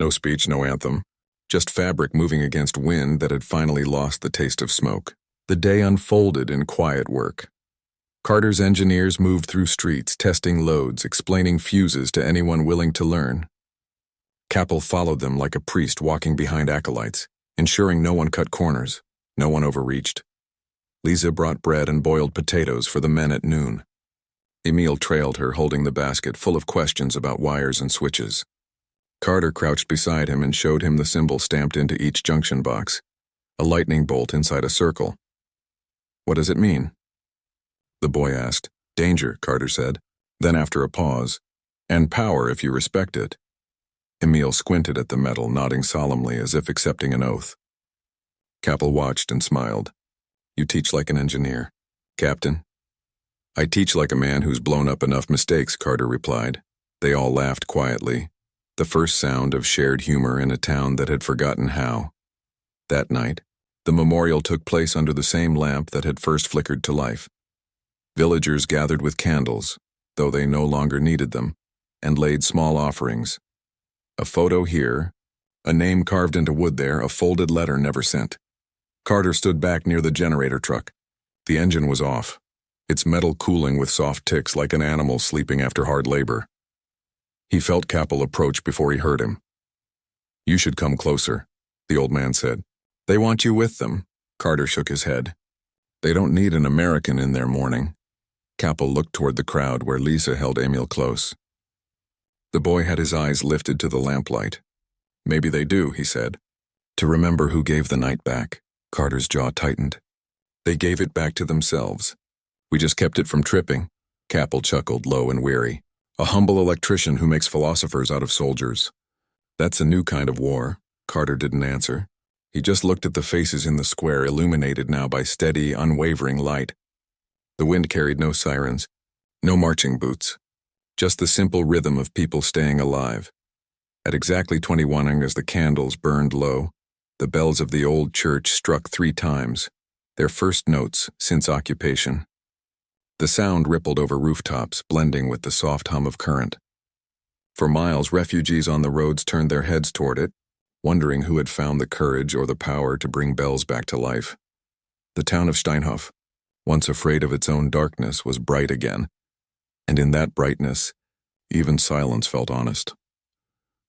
No speech, no anthem. Just fabric moving against wind that had finally lost the taste of smoke. The day unfolded in quiet work. Carter's engineers moved through streets, testing loads, explaining fuses to anyone willing to learn. Capel followed them like a priest walking behind acolytes, ensuring no one cut corners, no one overreached. Lisa brought bread and boiled potatoes for the men at noon. Emil trailed her, holding the basket full of questions about wires and switches. Carter crouched beside him and showed him the symbol stamped into each junction box, a lightning bolt inside a circle. "What does it mean?" the boy asked. "Danger," Carter said. Then after a pause, "And power if you respect it." Emil squinted at the metal, nodding solemnly as if accepting an oath. Capel watched and smiled. "You teach like an engineer, Captain." "I teach like a man who's blown up enough mistakes," Carter replied. They all laughed quietly, the first sound of shared humor in a town that had forgotten how. That night, the memorial took place under the same lamp that had first flickered to life. Villagers gathered with candles, though they no longer needed them, and laid small offerings. A photo here, a name carved into wood there, a folded letter never sent. Carter stood back near the generator truck. The engine was off, its metal cooling with soft ticks like an animal sleeping after hard labor. He felt Capel approach before he heard him. "You should come closer," the old man said. "They want you with them." Carter shook his head. "They don't need an American in their mourning." Capel looked toward the crowd where Lisa held Emil close. The boy had his eyes lifted to the lamplight. "Maybe they do," he said. "To remember who gave the night back." Carter's jaw tightened. "They gave it back to themselves. We just kept it from tripping." Capel chuckled, low and weary. "A humble electrician who makes philosophers out of soldiers." "That's a new kind of war." Carter didn't answer. He just looked at the faces in the square, illuminated now by steady, unwavering light. The wind carried no sirens, no marching boots, just the simple rhythm of people staying alive. At exactly 21 as the candles burned low, the bells of the old church struck 3 times, their first notes since occupation. The sound rippled over rooftops, blending with the soft hum of current. For miles, refugees on the roads turned their heads toward it, wondering who had found the courage or the power to bring bells back to life. The town of Steinhof, once afraid of its own darkness, was bright again, and in that brightness, even silence felt honest.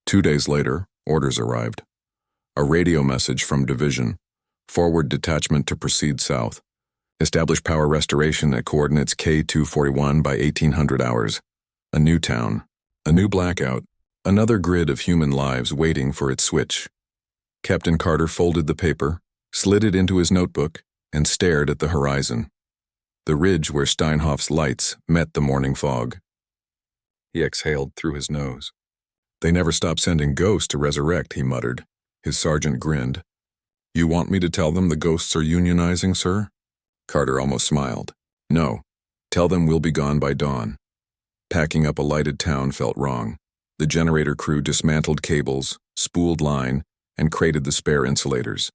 2 days later, orders arrived. A radio message from Division. Forward detachment to proceed south. Establish power restoration at coordinates K241 by 1800 hours. A new town. A new blackout. Another grid of human lives waiting for its switch. Captain Carter folded the paper, slid it into his notebook, and stared at the horizon. The ridge where Steinhof's lights met the morning fog. He exhaled through his nose. "They never stop sending ghosts to resurrect," he muttered. His sergeant grinned. "You want me to tell them the ghosts are unionizing, sir?" Carter almost smiled. "No. Tell them we'll be gone by dawn." Packing up a lighted town felt wrong. The generator crew dismantled cables, spooled line, and crated the spare insulators.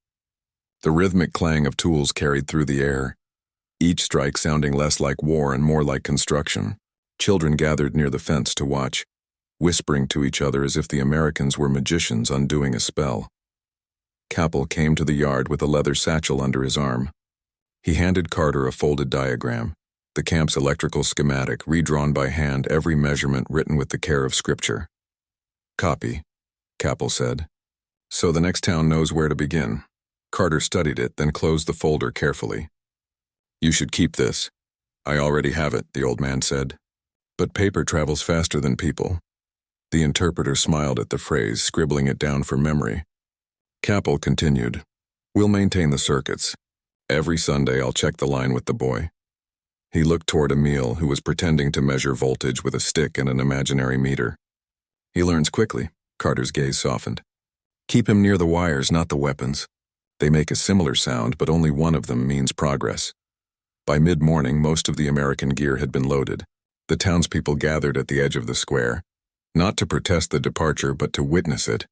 The rhythmic clang of tools carried through the air, each strike sounding less like war and more like construction. Children gathered near the fence to watch, whispering to each other as if the Americans were magicians undoing a spell. Capel came to the yard with a leather satchel under his arm. He handed Carter a folded diagram, the camp's electrical schematic, redrawn by hand, every measurement written with the care of scripture. "Copy," Capel said. "So the next town knows where to begin." Carter studied it, then closed the folder carefully. "You should keep this." "I already have it," the old man said. "But paper travels faster than people." The interpreter smiled at the phrase, scribbling it down for memory. Capel continued, "We'll maintain the circuits. Every Sunday I'll check the line with the boy." He looked toward Emil, who was pretending to measure voltage with a stick and an imaginary meter. "He learns quickly." Carter's gaze softened. "Keep him near the wires, not the weapons. They make a similar sound, but only one of them means progress." By mid-morning, most of the American gear had been loaded. The townspeople gathered at the edge of the square, not to protest the departure but to witness it,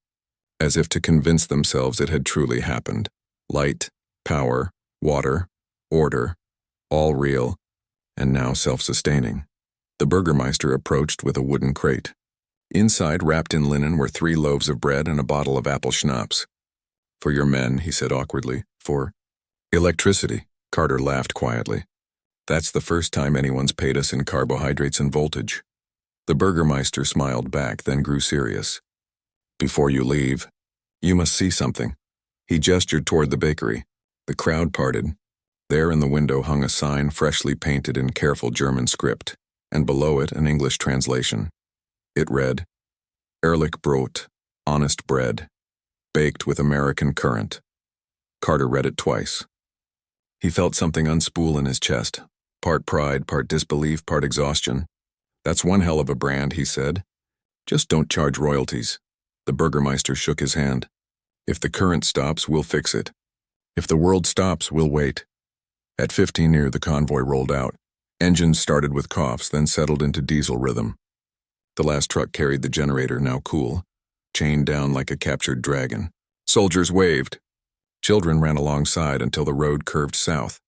as if to convince themselves it had truly happened. Light, power, water, order, all real, and now self-sustaining. The Burgermeister approached with a wooden crate. Inside, wrapped in linen, were 3 loaves of bread and a bottle of apple schnapps. "For your men," he said awkwardly. "For electricity." Carter laughed quietly. That's the first time anyone's paid us in carbohydrates and voltage. The Burgermeister smiled back, then grew serious. Before you leave, you must see something. He gestured toward the bakery. The crowd parted. There in the window hung a sign freshly painted in careful German script, and below it an English translation. It read, Ehrlich Brot, honest bread, baked with American currant. Carter read it twice. He felt something unspool in his chest, part pride, part disbelief, part exhaustion. That's one hell of a brand, he said. Just don't charge royalties. The Burgermeister shook his hand. If the current stops, we'll fix it. If the world stops, we'll wait. At 15 near, the convoy rolled out. Engines started with coughs, then settled into diesel rhythm. The last truck carried the generator, now cool, chained down like a captured dragon. Soldiers waved. Children ran alongside until the road curved south,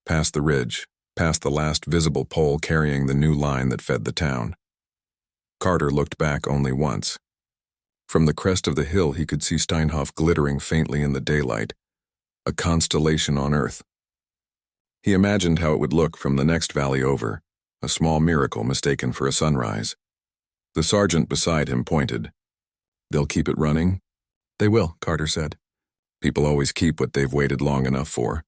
past the ridge, past the last visible pole carrying the new line that fed the town. Carter looked back only once. From the crest of the hill he could see Steinhof glittering faintly in the daylight, a constellation on Earth. He imagined how it would look from the next valley over, a small miracle mistaken for a sunrise. The sergeant beside him pointed. They'll keep it running? They will, Carter said. People always keep what they've waited long enough for.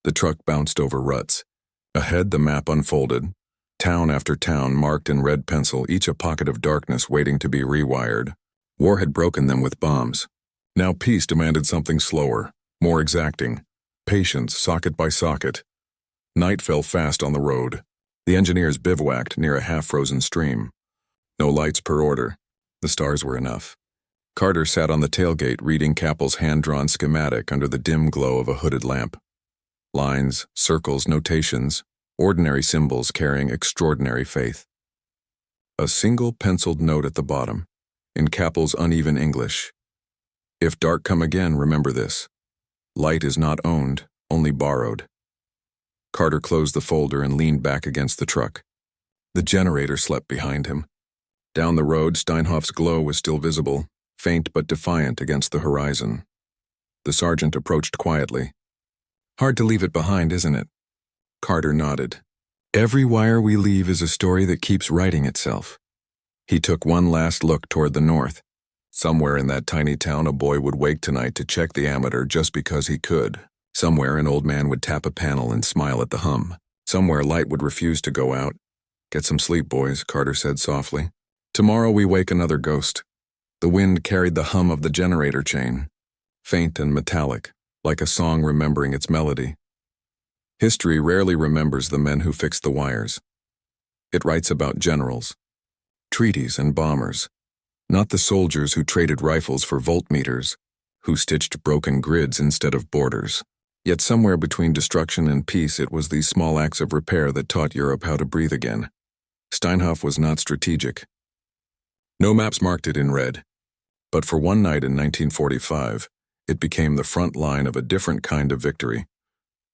The truck bounced over ruts. Ahead the map unfolded, town after town marked in red pencil, each a pocket of darkness waiting to be rewired. War had broken them with bombs. Now peace demanded something slower, more exacting. Patience, socket by socket. Night fell fast on the road. The engineers bivouacked near a half-frozen stream. No lights per order. The stars were enough. Carter sat on the tailgate reading Kappel's hand-drawn schematic under the dim glow of a hooded lamp. Lines, circles, notations, ordinary symbols carrying extraordinary faith. A single penciled note at the bottom, in Kappel's uneven English. If dark come again, remember this. Light is not owned, only borrowed. Carter closed the folder and leaned back against the truck. The generator slept behind him. Down the road, Steinhof's glow was still visible, faint but defiant against the horizon. The sergeant approached quietly. Hard to leave it behind, isn't it? Carter nodded. Every wire we leave is a story that keeps writing itself. He took one last look toward the north. Somewhere in that tiny town a boy would wake tonight to check the ammeter just because he could. Somewhere an old man would tap a panel and smile at the hum. Somewhere light would refuse to go out. Get some sleep, boys, Carter said softly. Tomorrow we wake another ghost. The wind carried the hum of the generator chain, faint and metallic, like a song remembering its melody. History rarely remembers the men who fixed the wires. It writes about generals, treaties and bombers, not the soldiers who traded rifles for voltmeters, who stitched broken grids instead of borders. Yet somewhere between destruction and peace it was these small acts of repair that taught Europe how to breathe again. Steinhof was not strategic. No maps marked it in red. But for one night in 1945, it became the front line of a different kind of victory.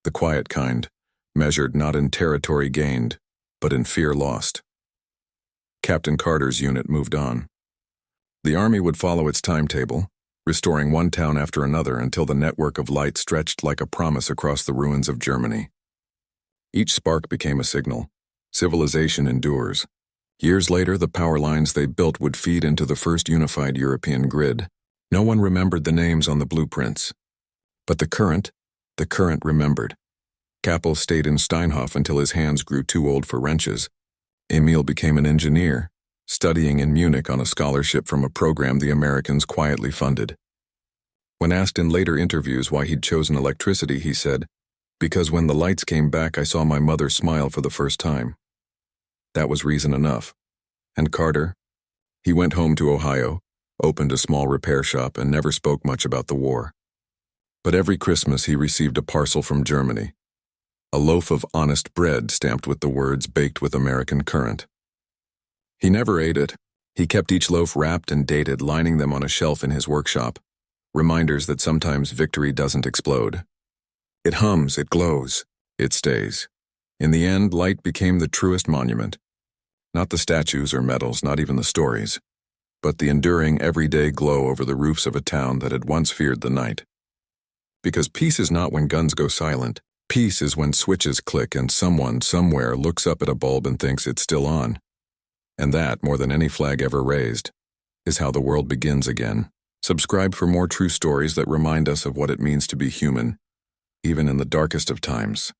The quiet kind, measured not in territory gained, but in fear lost. Captain Carter's unit moved on. The army would follow its timetable, restoring one town after another until the network of light stretched like a promise across the ruins of Germany. Each spark became a signal. Civilization endures. Years later, the power lines they built would feed into the first unified European grid. No one remembered the names on the blueprints. But the current remembered. Kappel stayed in Steinhof until his hands grew too old for wrenches. Emil became an engineer, studying in Munich on a scholarship from a program the Americans quietly funded. When asked in later interviews why he'd chosen electricity, he said, "Because when the lights came back, I saw my mother smile for the first time." That was reason enough. And Carter? He went home to Ohio, opened a small repair shop, and never spoke much about the war. But every Christmas he received a parcel from Germany. A loaf of honest bread stamped with the words baked with American currant. He never ate it. He kept each loaf wrapped and dated, lining them on a shelf in his workshop. Reminders that sometimes victory doesn't explode. It hums, it glows, it stays. In the end, light became the truest monument. Not the statues or medals, not even the stories, but the enduring everyday glow over the roofs of a town that had once feared the night. Because peace is not when guns go silent, Peace is when switches click and someone, somewhere, looks up at a bulb and thinks it's still on. And that, more than any flag ever raised, is how the world begins again. Subscribe for more true stories that remind us of what it means to be human, even in the darkest of times.